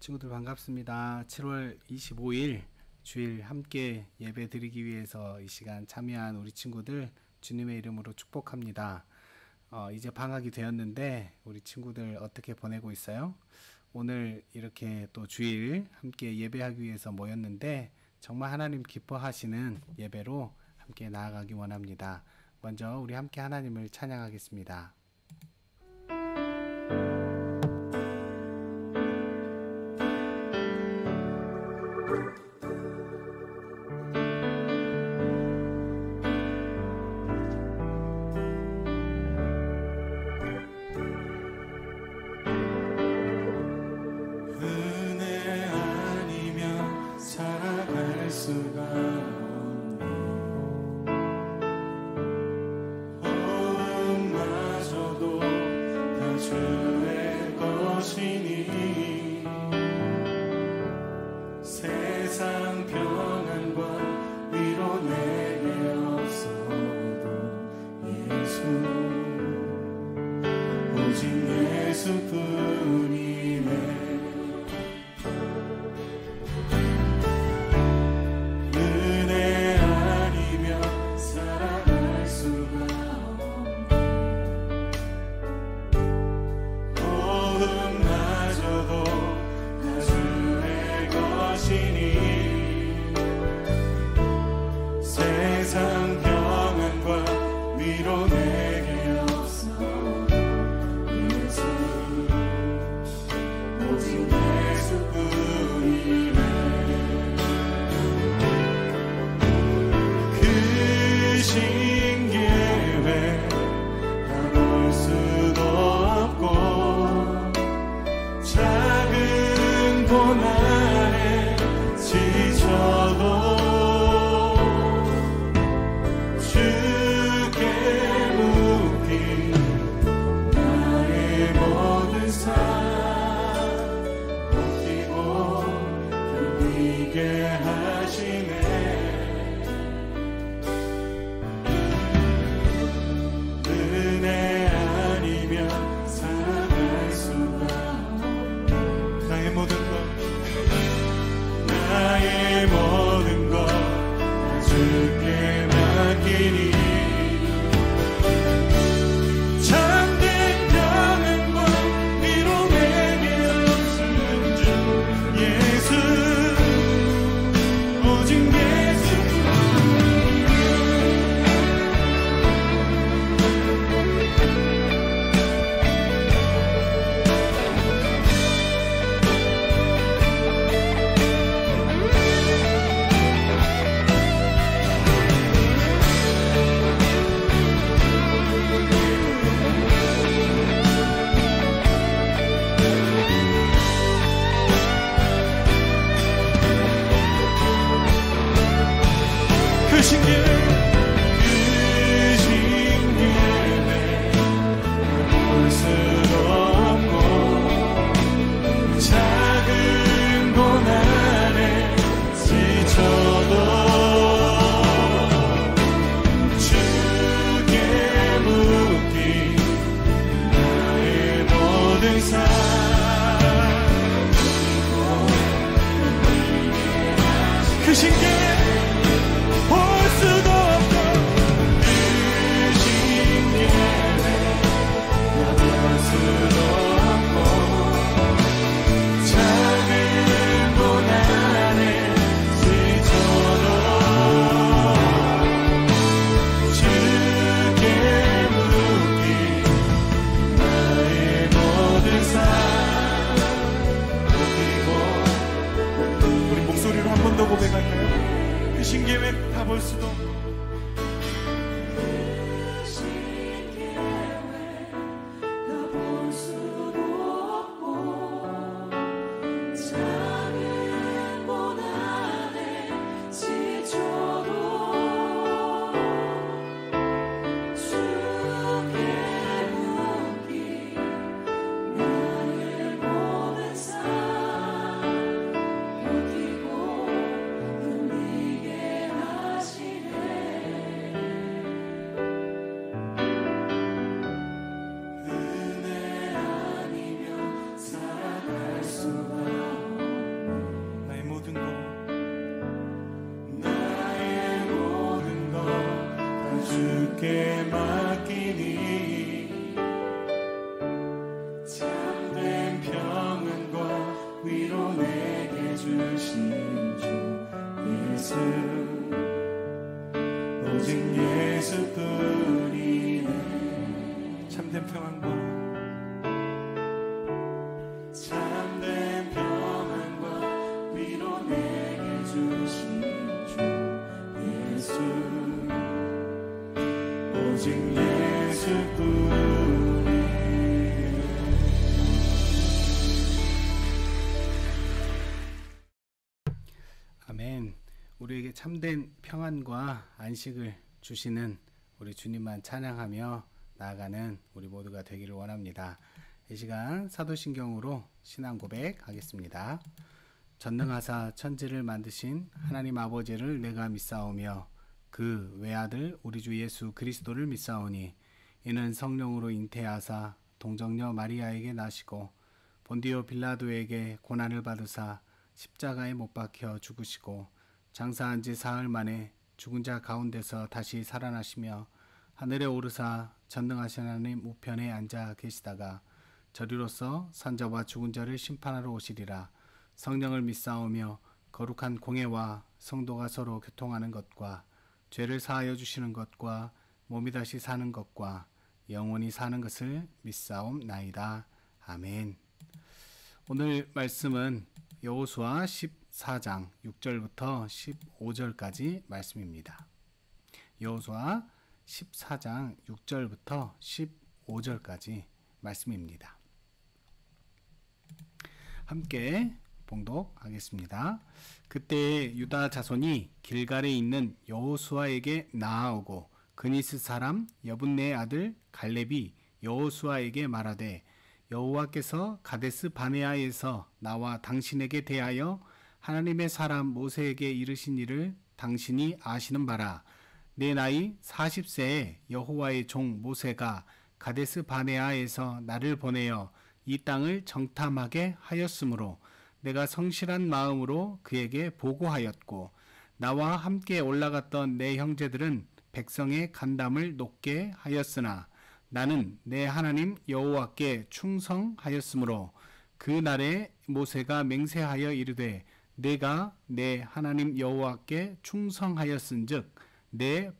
친구들 반갑습니다. 7월 25일 주일 함께 예배 드리기 위해서 이 시간 참여한 우리 친구들 주님의 이름으로 축복합니다. 이제 방학이 되었는데 우리 친구들 어떻게 보내고 있어요? 오늘 이렇게 또 주일 함께 예배하기 위해서 모였는데 정말 하나님 기뻐하시는 예배로 함께 나아가기 원합니다. 먼저 우리 함께 하나님을 찬양하겠습니다. 맡기니 참된 평안과 위로 내게 주신 주 예수 오직 예수뿐이네. 참된 평안과 위로 내게 주신 주 예수 오직 예수뿐이네. 아멘. 우리에게 참된 평안과 안식을 주시는 우리 주님만 찬양하며 나아가는 우리 모두가 되기를 원합니다. 이 시간 사도신경으로 신앙 고백하겠습니다. 전능하사 천지를 만드신 하나님 아버지를 내가 믿사오며 그 외아들 우리 주 예수 그리스도를 믿사오니 이는 성령으로 잉태하사 동정녀 마리아에게 나시고 본디오 빌라도에게 고난을 받으사 십자가에 못 박혀 죽으시고 장사한 지 사흘 만에 죽은 자 가운데서 다시 살아나시며 하늘에 오르사 전능하신 하나님 우편에 앉아 계시다가 저리로서 산자와 죽은 자를 심판하러 오시리라. 성령을 믿사오며 거룩한 공회와 성도가 서로 교통하는 것과 죄를 사하여 주시는 것과 몸이 다시 사는 것과 영원히 사는 것을 믿사옵나이다. 아멘. 오늘 말씀은 여호수아 14장 6절부터 15절까지 말씀입니다. 여호수아 14장 6절부터 15절까지 말씀입니다. 함께 봉독하겠습니다. 그때 유다 자손이 길갈에 있는 여호수아에게 나아오고 그니스 사람 여분네의 아들 갈렙이 여호수아에게 말하되 여호와께서 가데스 바네아에서 나와 당신에게 대하여 하나님의 사람 모세에게 이르신 일을 당신이 아시는 바라. 내 나이 40세에 여호와의 종 모세가 가데스 바네아에서 나를 보내어 이 땅을 정탐하게 하였으므로 내가 성실한 마음으로 그에게 보고하였고 나와 함께 올라갔던 내 형제들은 백성의 간담을 높게 하였으나 나는 내 하나님 여호와께 충성하였으므로 그 날에 모세가 맹세하여 이르되 내가 내 하나님 여호와께 충성하였은즉 내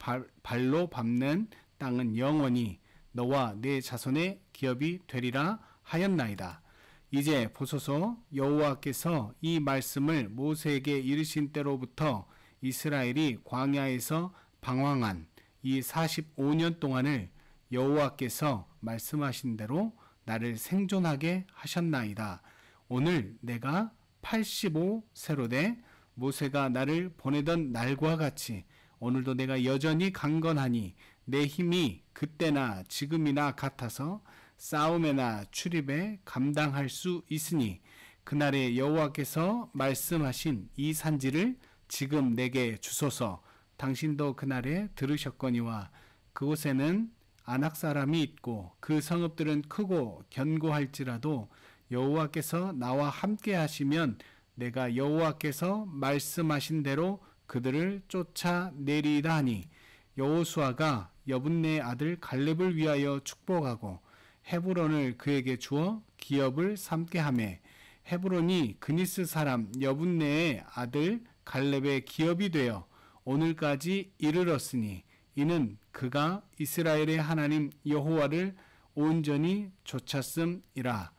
발로 밟는 땅은 영원히 너와 내 자손의 기업이 되리라 하였나이다. 이제 보소서 여호와께서 이 말씀을 모세에게 이르신 때로부터 이스라엘이 광야에서 방황한 이 45년 동안을 여호와께서 말씀하신 대로 나를 생존하게 하셨나이다. 오늘 내가 85세로 돼 모세가 나를 보내던 날과 같이 오늘도 내가 여전히 강건하니 내 힘이 그때나 지금이나 같아서 싸움에나 출입에 감당할 수 있으니 그날에 여호와께서 말씀하신 이 산지를 지금 내게 주소서. 당신도 그날에 들으셨거니와 그곳에는 아낙 사람이 있고 그 성읍들은 크고 견고할지라도 여호와께서 나와 함께 하시면 내가 여호와께서 말씀하신 대로 그들을 쫓아내리이다 하니 여호수아가 여분네의 아들 갈렙을 위하여 축복하고 헤브론을 그에게 주어 기업을 삼게 하매 헤브론이 그니스 사람 여분네의 아들 갈렙의 기업이 되어 오늘까지 이르렀으니 이는 그가 이스라엘의 하나님 여호와를 온전히 좇았음이라.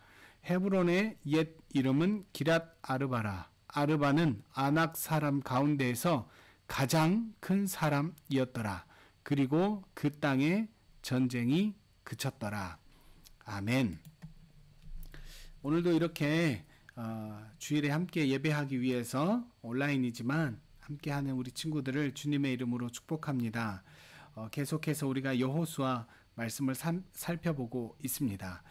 헤브론의 옛 이름은 기랏 아르바라. 아르바는 아낙 사람 가운데에서 가장 큰 사람이었더라. 그리고 그 땅에 전쟁이 그쳤더라. 아멘. 오늘도 이렇게 주일에 함께 예배하기 위해서 온라인이지만 함께하는 우리 친구들을 주님의 이름으로 축복합니다. 계속해서 우리가 여호수아 말씀을 살펴보고 있습니다.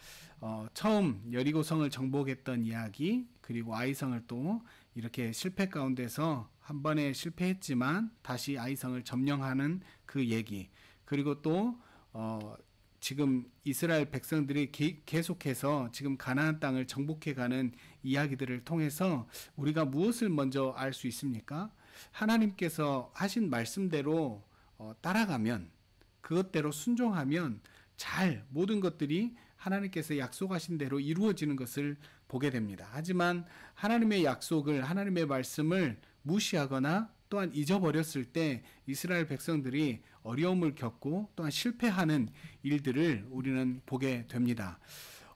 처음 여리고성을 정복했던 이야기, 그리고 아이성을 또 이렇게 실패 가운데서 한 번에 실패했지만 다시 아이성을 점령하는 그 얘기, 그리고 또 지금 이스라엘 백성들이 계속해서 지금 가나안 땅을 정복해가는 이야기들을 통해서 우리가 무엇을 먼저 알 수 있습니까? 하나님께서 하신 말씀대로 따라가면 그것대로 순종하면 잘 모든 것들이 하나님께서 약속하신 대로 이루어지는 것을 보게 됩니다. 하지만 하나님의 약속을, 하나님의 말씀을 무시하거나 또한 잊어버렸을 때 이스라엘 백성들이 어려움을 겪고 또한 실패하는 일들을 우리는 보게 됩니다.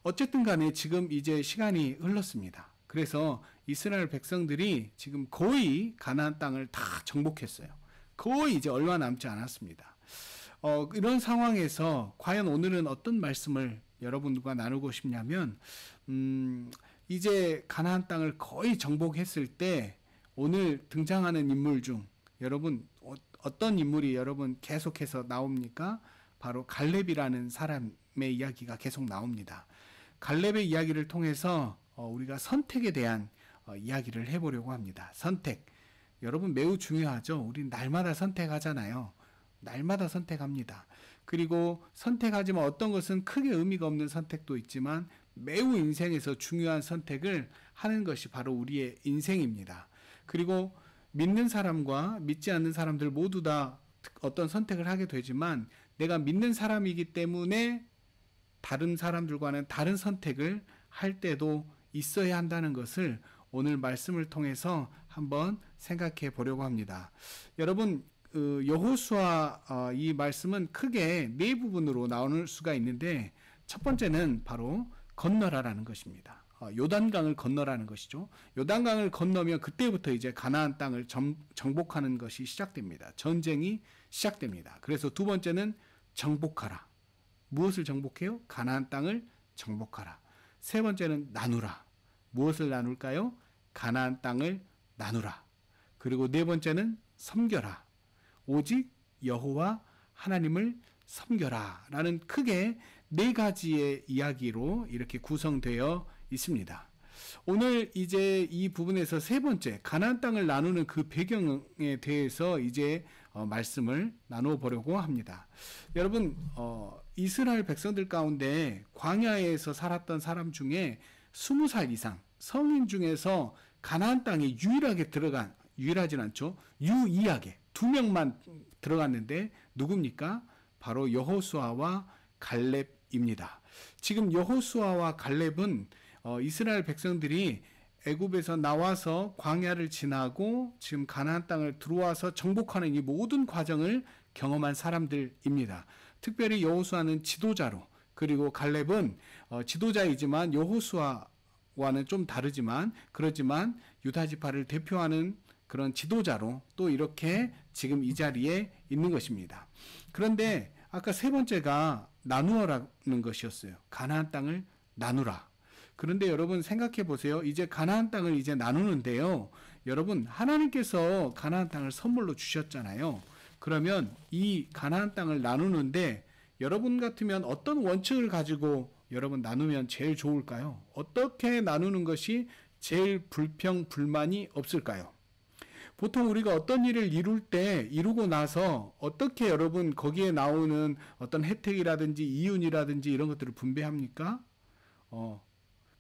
어쨌든 간에 지금 이제 시간이 흘렀습니다. 그래서 이스라엘 백성들이 지금 거의 가나안 땅을 다 정복했어요. 거의 이제 얼마 남지 않았습니다. 이런 상황에서 과연 오늘은 어떤 말씀을 여러분과 나누고 싶냐면, 이제 가나안 땅을 거의 정복했을 때 오늘 등장하는 인물 중 여러분 어떤 인물이 여러분 계속해서 나옵니까? 바로 갈렙이라는 사람의 이야기가 계속 나옵니다. 갈렙의 이야기를 통해서 우리가 선택에 대한 이야기를 해보려고 합니다. 선택. 여러분 매우 중요하죠. 우린 날마다 선택하잖아요. 날마다 선택합니다. 그리고 선택하지만 어떤 것은 크게 의미가 없는 선택도 있지만 매우 인생에서 중요한 선택을 하는 것이 바로 우리의 인생입니다. 그리고 믿는 사람과 믿지 않는 사람들 모두 다 어떤 선택을 하게 되지만 내가 믿는 사람이기 때문에 다른 사람들과는 다른 선택을 할 때도 있어야 한다는 것을 오늘 말씀을 통해서 한번 생각해 보려고 합니다. 여러분, 여호수아 이 말씀은 크게 네 부분으로 나눌 수가 있는데 첫 번째는 바로 건너라라는 것입니다. 요단강을 건너라는 것이죠. 요단강을 건너면 그때부터 이제 가나안 땅을 정복하는 것이 시작됩니다. 전쟁이 시작됩니다. 그래서 두 번째는 정복하라. 무엇을 정복해요? 가나안 땅을 정복하라. 세 번째는 나누라. 무엇을 나눌까요? 가나안 땅을 나누라. 그리고 네 번째는 섬겨라. 오직 여호와 하나님을 섬겨라 라는 크게 네 가지의 이야기로 이렇게 구성되어 있습니다. 오늘 이제 이 부분에서 세 번째 가나안 땅을 나누는 그 배경에 대해서 이제 말씀을 나누어 보려고 합니다. 여러분, 이스라엘 백성들 가운데 광야에서 살았던 사람 중에 20살 이상 성인 중에서 가나안 땅에 유일하진 않죠. 유일하게 2명만 들어갔는데 누굽니까? 바로 여호수아와 갈렙입니다. 지금 여호수아와 갈렙은 이스라엘 백성들이 애굽에서 나와서 광야를 지나고 지금 가나안 땅을 들어와서 정복하는 이 모든 과정을 경험한 사람들입니다. 특별히 여호수아는 지도자로, 그리고 갈렙은 지도자이지만 여호수아와는 좀 다르지만 그렇지만 유다 지파를 대표하는 그런 지도자로 또 이렇게 지금 이 자리에 있는 것입니다. 그런데 아까 세 번째가 나누어라는 것이었어요. 가나안 땅을 나누라. 그런데 여러분 생각해 보세요. 이제 가나안 땅을 이제 나누는데요. 여러분 하나님께서 가나안 땅을 선물로 주셨잖아요. 그러면 이 가나안 땅을 나누는데 여러분 같으면 어떤 원칙을 가지고 여러분 나누면 제일 좋을까요? 어떻게 나누는 것이 제일 불평불만이 없을까요? 보통 우리가 어떤 일을 이루고 나서 어떻게 여러분 거기에 나오는 어떤 혜택이라든지 이윤이라든지 이런 것들을 분배합니까?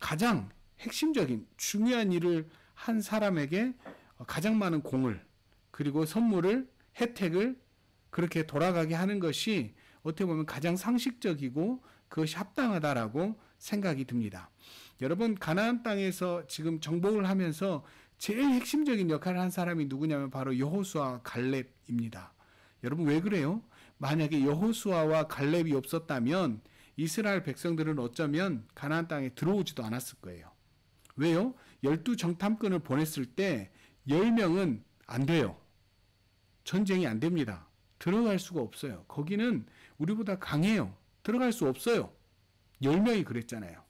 가장 핵심적인 중요한 일을 한 사람에게 가장 많은 공을 그리고 선물을 혜택을 그렇게 돌아가게 하는 것이 어떻게 보면 가장 상식적이고 그것이 합당하다라고 생각이 듭니다. 여러분 가나안 땅에서 지금 정복을 하면서 제일 핵심적인 역할을 한 사람이 누구냐면 바로 여호수아 갈렙입니다. 여러분 왜 그래요? 만약에 여호수아와 갈렙이 없었다면 이스라엘 백성들은 어쩌면 가나안 땅에 들어오지도 않았을 거예요. 왜요? 12정탐꾼을 보냈을 때 10명은 안 돼요. 전쟁이 안 됩니다. 들어갈 수가 없어요. 거기는 우리보다 강해요. 들어갈 수 없어요. 10명이 그랬잖아요.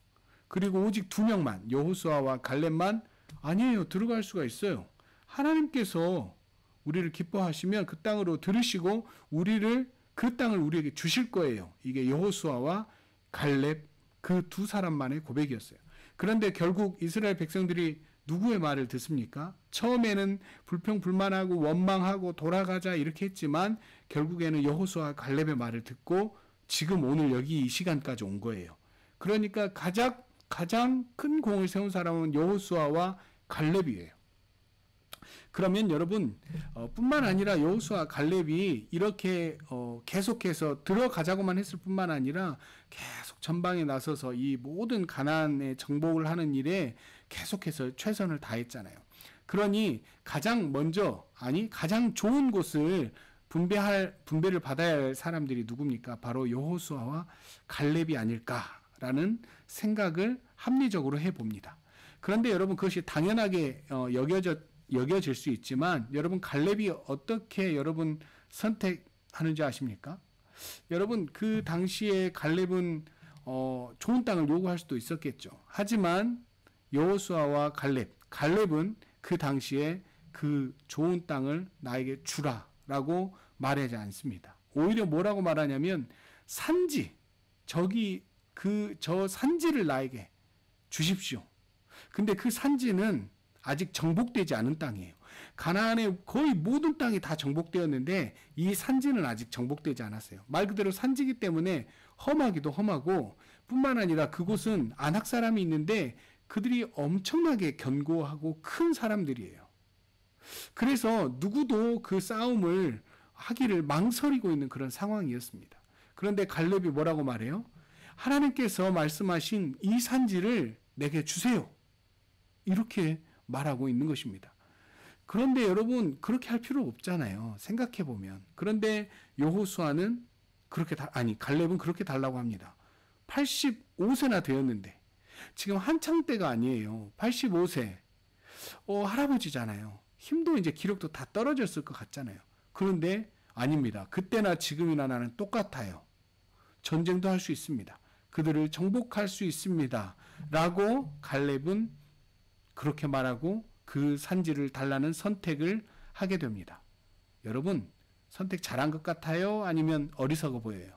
그리고 오직 2명만 여호수아와 갈렙만 아니에요. 들어갈 수가 있어요. 하나님께서 우리를 기뻐하시면 그 땅으로 들으시고 그 땅을 우리에게 주실 거예요. 이게 여호수아와 갈렙 그 두 사람만의 고백이었어요. 그런데 결국 이스라엘 백성들이 누구의 말을 듣습니까? 처음에는 불평불만하고 원망하고 돌아가자 이렇게 했지만 결국에는 여호수아 갈렙의 말을 듣고 지금 오늘 여기 이 시간까지 온 거예요. 그러니까 가장 큰 공을 세운 사람은 여호수아와 갈렙이에요. 그러면 여러분 뿐만 아니라 여호수아 갈렙이 이렇게 계속해서 들어가자고만 했을 뿐만 아니라 계속 전방에 나서서 이 모든 가나안의 정복을 하는 일에 계속해서 최선을 다했잖아요. 그러니 가장 좋은 곳을 분배를 받아야 할 사람들이 누굽니까? 바로 여호수아와 갈렙이 아닐까라는 생각을 합리적으로 해봅니다. 그런데 여러분 그것이 당연하게 여겨질 수 있지만 여러분 갈렙이 어떻게 여러분 선택하는지 아십니까? 여러분 그 당시에 갈렙은 좋은 땅을 요구할 수도 있었겠죠. 하지만 여호수아와 갈렙은 그 당시에 그 좋은 땅을 나에게 주라라고 말하지 않습니다. 오히려 뭐라고 말하냐면 저 산지를 나에게 주십시오. 근데 그 산지는 아직 정복되지 않은 땅이에요. 가나안의 거의 모든 땅이 다 정복되었는데 이 산지는 아직 정복되지 않았어요. 말 그대로 산지이기 때문에 험하기도 험하고 뿐만 아니라 그곳은 아낙 사람이 있는데 그들이 엄청나게 견고하고 큰 사람들이에요. 그래서 누구도 그 싸움을 하기를 망설이고 있는 그런 상황이었습니다. 그런데 갈렙이 뭐라고 말해요? 하나님께서 말씀하신 이 산지를 내게 주세요. 이렇게 말하고 있는 것입니다. 그런데 여러분 그렇게 할 필요 없잖아요. 생각해 보면. 그런데 여호수아는 갈렙은 그렇게 달라고 합니다. 85세나 되었는데 지금 한창 때가 아니에요. 85세 할아버지잖아요. 힘도 이제 기력도 다 떨어졌을 것 같잖아요. 그런데 아닙니다. 그때나 지금이나 나는 똑같아요. 전쟁도 할 수 있습니다. 그들을 정복할 수 있습니다. 라고 갈렙은 그렇게 말하고 그 산지를 달라는 선택을 하게 됩니다. 여러분 선택 잘한 것 같아요? 아니면 어리석어 보여요?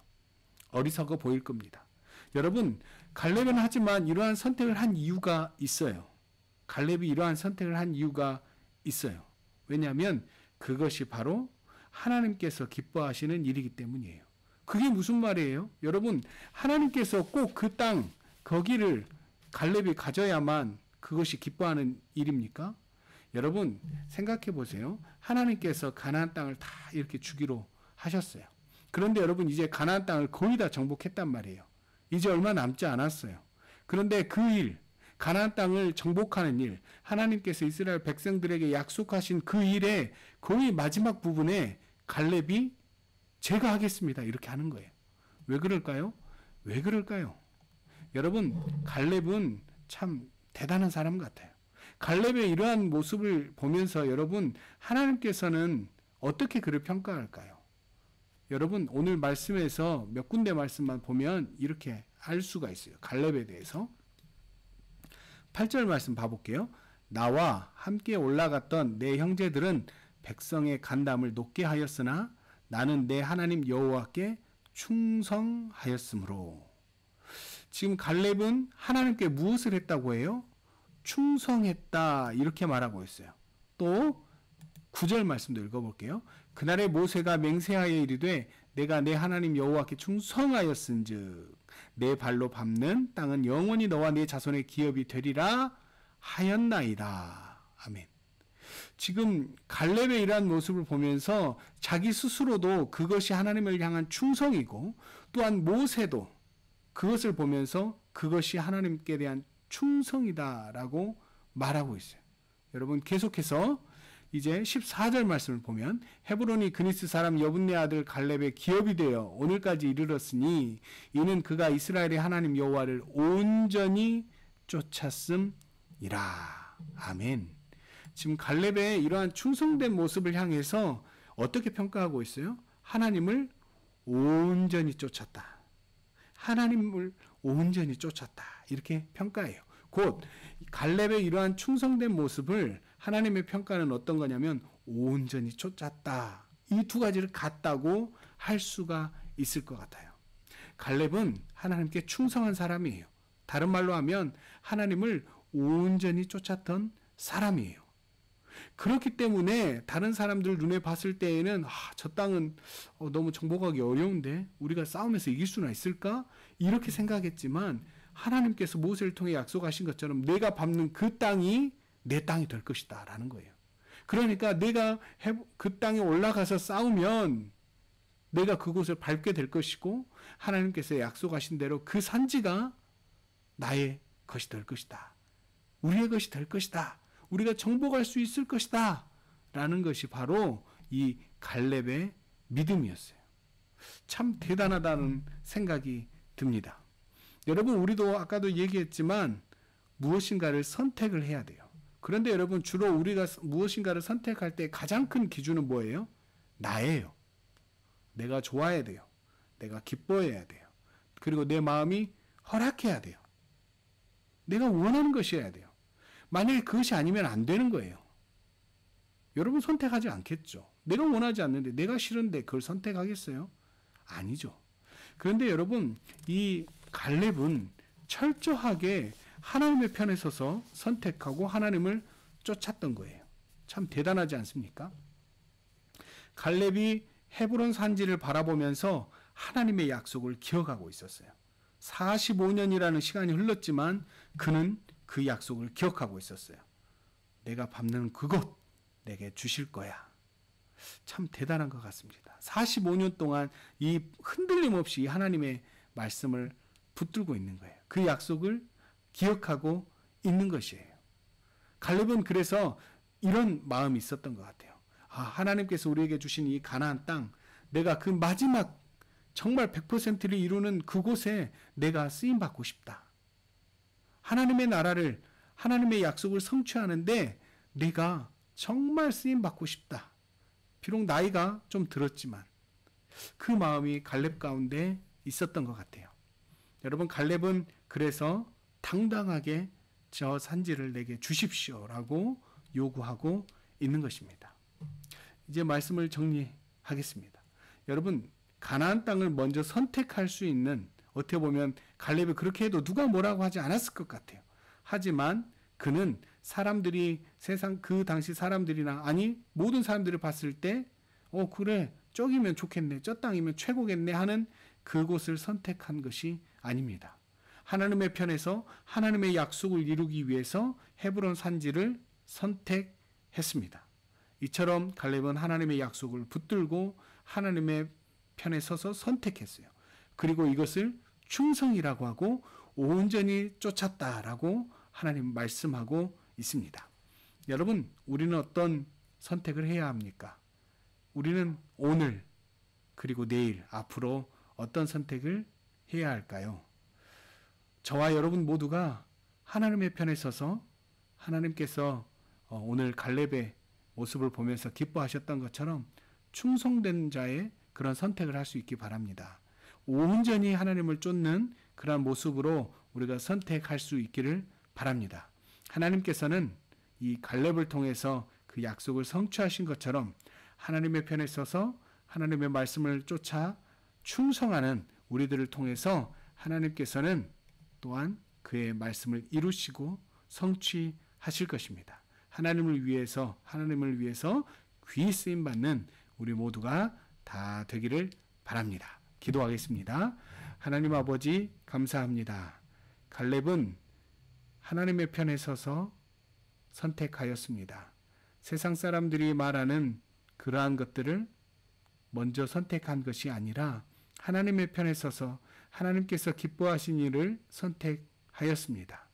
어리석어 보일 겁니다. 여러분 갈렙은 하지만 이러한 선택을 한 이유가 있어요. 갈렙이 이러한 선택을 한 이유가 있어요. 왜냐하면 그것이 바로 하나님께서 기뻐하시는 일이기 때문이에요. 그게 무슨 말이에요? 여러분 하나님께서 꼭 그 땅 거기를 갈렙이 가져야만 그것이 기뻐하는 일입니까? 여러분 생각해 보세요. 하나님께서 가나안 땅을 다 이렇게 주기로 하셨어요. 그런데 여러분 이제 가나안 땅을 거의 다 정복했단 말이에요. 이제 얼마 남지 않았어요. 그런데 그 일, 가나안 땅을 정복하는 일, 하나님께서 이스라엘 백성들에게 약속하신 그 일의 거의 마지막 부분에 갈렙이 제가 하겠습니다. 이렇게 하는 거예요. 왜 그럴까요? 왜 그럴까요? 여러분 갈렙은 참 대단한 사람 같아요. 갈렙의 이러한 모습을 보면서 여러분 하나님께서는 어떻게 그를 평가할까요? 여러분 오늘 말씀에서 몇 군데 말씀만 보면 이렇게 알 수가 있어요. 갈렙에 대해서 8절 말씀 봐볼게요. 나와 함께 올라갔던 내 형제들은 백성의 간담을 높게 하였으나 나는 내 하나님 여호와께 충성하였으므로. 지금 갈렙은 하나님께 무엇을 했다고 해요? 충성했다 이렇게 말하고 있어요. 또 9절 말씀도 읽어볼게요. 그날에 모세가 맹세하여 이르되 내가 내 하나님 여호와께 충성하였은즉 내 발로 밟는 땅은 영원히 너와 내 자손의 기업이 되리라 하였나이다. 아멘. 지금 갈렙의 이러한 모습을 보면서 자기 스스로도 그것이 하나님을 향한 충성이고 또한 모세도 그것을 보면서 그것이 하나님께 대한 충성이다라고 말하고 있어요. 여러분 계속해서 이제 14절 말씀을 보면 헤브론이 그니스 사람 여분네 아들 갈렙의 기업이 되어 오늘까지 이르렀으니 이는 그가 이스라엘의 하나님 여호와를 온전히 쫓았음이라. 아멘. 지금 갈렙의 이러한 충성된 모습을 향해서 어떻게 평가하고 있어요? 하나님을 온전히 쫓았다. 하나님을 온전히 쫓았다. 이렇게 평가해요. 곧 갈렙의 이러한 충성된 모습을 하나님의 평가는 어떤 거냐면 온전히 쫓았다. 이 두 가지를 같다고 할 수가 있을 것 같아요. 갈렙은 하나님께 충성한 사람이에요. 다른 말로 하면 하나님을 온전히 쫓았던 사람이에요. 그렇기 때문에 다른 사람들 눈에 봤을 때에는 저 땅은 너무 정복하기 어려운데 우리가 싸움에서 이길 수나 있을까? 이렇게 생각했지만 하나님께서 모세를 통해 약속하신 것처럼 내가 밟는 그 땅이 내 땅이 될 것이다 라는 거예요. 그러니까 내가 그 땅에 올라가서 싸우면 내가 그곳을 밟게 될 것이고 하나님께서 약속하신 대로 그 산지가 나의 것이 될 것이다. 우리의 것이 될 것이다. 우리가 정복할 수 있을 것이다. 라는 것이 바로 이 갈렙의 믿음이었어요. 참 대단하다는 생각이 듭니다. 여러분, 우리도 아까도 얘기했지만 무엇인가를 선택을 해야 돼요. 그런데 여러분, 주로 우리가 무엇인가를 선택할 때 가장 큰 기준은 뭐예요? 나예요. 내가 좋아해야 돼요. 내가 기뻐해야 돼요. 그리고 내 마음이 허락해야 돼요. 내가 원하는 것이어야 돼요. 만약에 그것이 아니면 안 되는 거예요. 여러분 선택하지 않겠죠. 내가 원하지 않는데, 내가 싫은데 그걸 선택하겠어요? 아니죠. 그런데 여러분, 이 갈렙은 철저하게 하나님의 편에 서서 선택하고 하나님을 쫓았던 거예요. 참 대단하지 않습니까? 갈렙이 헤브론 산지를 바라보면서 하나님의 약속을 기억하고 있었어요. 45년이라는 시간이 흘렀지만 그는 그 약속을 기억하고 있었어요. 내가 밟는 그곳 내게 주실 거야. 참 대단한 것 같습니다. 45년 동안 이 흔들림 없이 하나님의 말씀을 붙들고 있는 거예요. 그 약속을 기억하고 있는 것이에요. 갈렙은 그래서 이런 마음이 있었던 것 같아요. 하나님께서 우리에게 주신 이 가나안 땅, 내가 그 마지막 정말 100%를 이루는 그곳에 내가 쓰임받고 싶다. 하나님의 나라를, 하나님의 약속을 성취하는데 내가 정말 쓰임받고 싶다. 비록 나이가 좀 들었지만 그 마음이 갈렙 가운데 있었던 것 같아요. 여러분, 갈렙은 그래서 당당하게 저 산지를 내게 주십시오라고 요구하고 있는 것입니다. 이제 말씀을 정리하겠습니다. 여러분, 가나안 땅을 먼저 선택할 수 있는, 어떻게 보면 갈렙이 그렇게 해도 누가 뭐라고 하지 않았을 것 같아요. 하지만 그는 사람들이, 세상 그 당시 사람들이나 아니 모든 사람들을 봤을 때 그래 저기면 좋겠네, 저 땅이면 최고겠네 하는 그곳을 선택한 것이 아닙니다. 하나님의 편에서 하나님의 약속을 이루기 위해서 헤브론 산지를 선택했습니다. 이처럼 갈렙은 하나님의 약속을 붙들고 하나님의 편에 서서 선택했어요. 그리고 이것을 충성이라고 하고 온전히 쫓았다라고 하나님 말씀하고 있습니다. 여러분, 우리는 어떤 선택을 해야 합니까? 우리는 오늘 그리고 내일 앞으로 어떤 선택을 해야 할까요? 저와 여러분 모두가 하나님의 편에 서서 하나님께서 오늘 갈렙의 모습을 보면서 기뻐하셨던 것처럼 충성된 자의 그런 선택을 할 수 있기 바랍니다. 온전히 하나님을 쫓는 그런 모습으로 우리가 선택할 수 있기를 바랍니다. 하나님께서는 이 갈렙을 통해서 그 약속을 성취하신 것처럼 하나님의 편에 서서 하나님의 말씀을 쫓아 충성하는 우리들을 통해서 하나님께서는 또한 그의 말씀을 이루시고 성취하실 것입니다. 하나님을 위해서 귀히 쓰임 받는 우리 모두가 다 되기를 바랍니다. 기도하겠습니다. 하나님 아버지, 감사합니다. 갈렙은 하나님의 편에 서서 선택하였습니다. 세상 사람들이 말하는 그러한 것들을 먼저 선택한 것이 아니라 하나님의 편에 서서 하나님께서 기뻐하신 일을 선택하였습니다.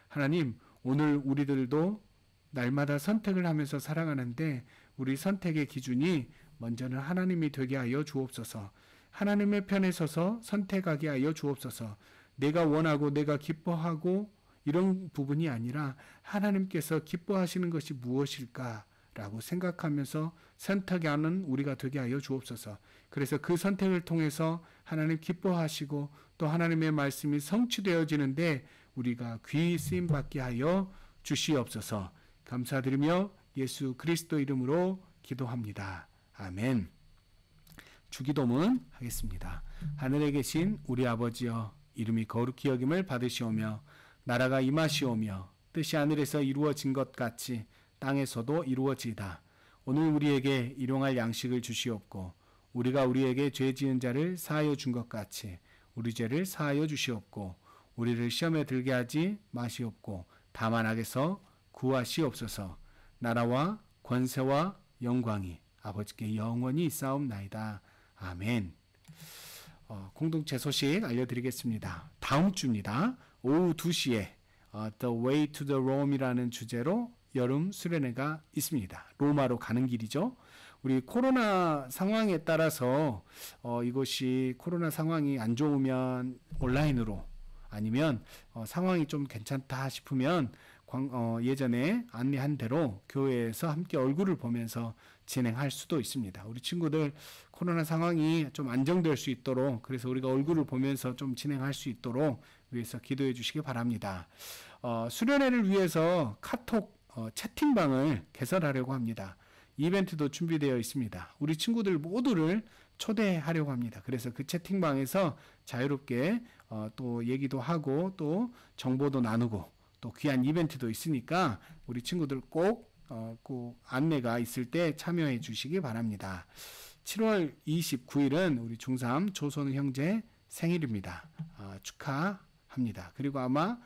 하나님, 오늘 우리들도 날마다 선택을 하면서 살아가는데 우리 선택의 기준이 먼저는 하나님이 되게 하여 주옵소서. 하나님의 편에 서서 선택하게 하여 주옵소서. 내가 원하고 내가 기뻐하고 이런 부분이 아니라 하나님께서 기뻐하시는 것이 무엇일까라고 생각하면서 선택하는 우리가 되게 하여 주옵소서. 그래서 그 선택을 통해서 하나님 기뻐하시고 또 하나님의 말씀이 성취되어지는데 우리가 귀히 쓰임받게 하여 주시옵소서. 감사드리며 예수 그리스도 이름으로 기도합니다. 아멘. 주기도문 하겠습니다. 하늘에 계신 우리 아버지여, 이름이 거룩히 여김을 받으시오며 나라가 임하시오며 뜻이 하늘에서 이루어진 것 같이 땅에서도 이루어지이다. 오늘 우리에게 일용할 양식을 주시옵고 우리가 우리에게 죄 지은 자를 사하여 준 것 같이 우리 죄를 사하여 주시옵고 우리를 시험에 들게 하지 마시옵고 다만 악에서 구하시옵소서. 나라와 권세와 영광이 아버지께 영원히 있사옵나이다. 아멘. 공동체 소식 알려드리겠습니다. 다음 주입니다. 오후 2시에 The Way to the Rome이라는 주제로 여름 수련회가 있습니다. 로마로 가는 길이죠. 우리 코로나 상황에 따라서 이것이 코로나 상황이 안 좋으면 온라인으로, 아니면 상황이 좀 괜찮다 싶으면 예전에 안내한 대로 교회에서 함께 얼굴을 보면서 진행할 수도 있습니다. 우리 친구들 코로나 상황이 좀 안정될 수 있도록, 그래서 우리가 얼굴을 보면서 좀 진행할 수 있도록 위해서 기도해 주시기 바랍니다. 수련회를 위해서 카톡 채팅방을 개설하려고 합니다. 이벤트도 준비되어 있습니다. 우리 친구들 모두를 초대하려고 합니다. 그래서 그 채팅방에서 자유롭게 또 얘기도 하고 또 정보도 나누고 또 귀한 이벤트도 있으니까 우리 친구들 꼭 안내가 있을 때 참여해 주시기 바랍니다. 7월 29일은 우리 중3 조선우 형제 생일입니다. 축하합니다. 그리고 아마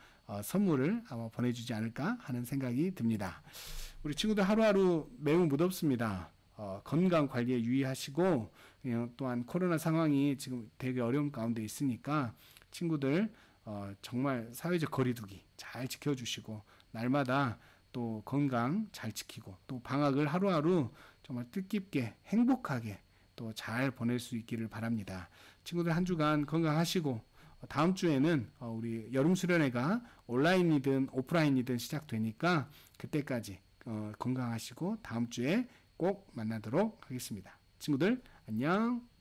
선물을 아마 보내주지 않을까 하는 생각이 듭니다. 우리 친구들 하루하루 매우 무덥습니다. 건강 관리에 유의하시고, 또한 코로나 상황이 지금 되게 어려운 가운데 있으니까 친구들 정말 사회적 거리두기 잘 지켜주시고, 날마다 또 건강 잘 지키고, 또 방학을 하루하루 정말 뜻깊게 행복하게 또 잘 보낼 수 있기를 바랍니다. 친구들 한 주간 건강하시고, 다음 주에는 우리 여름 수련회가 온라인이든 오프라인이든 시작되니까 그때까지 건강하시고 다음 주에 꼭 만나도록 하겠습니다. 친구들 안녕.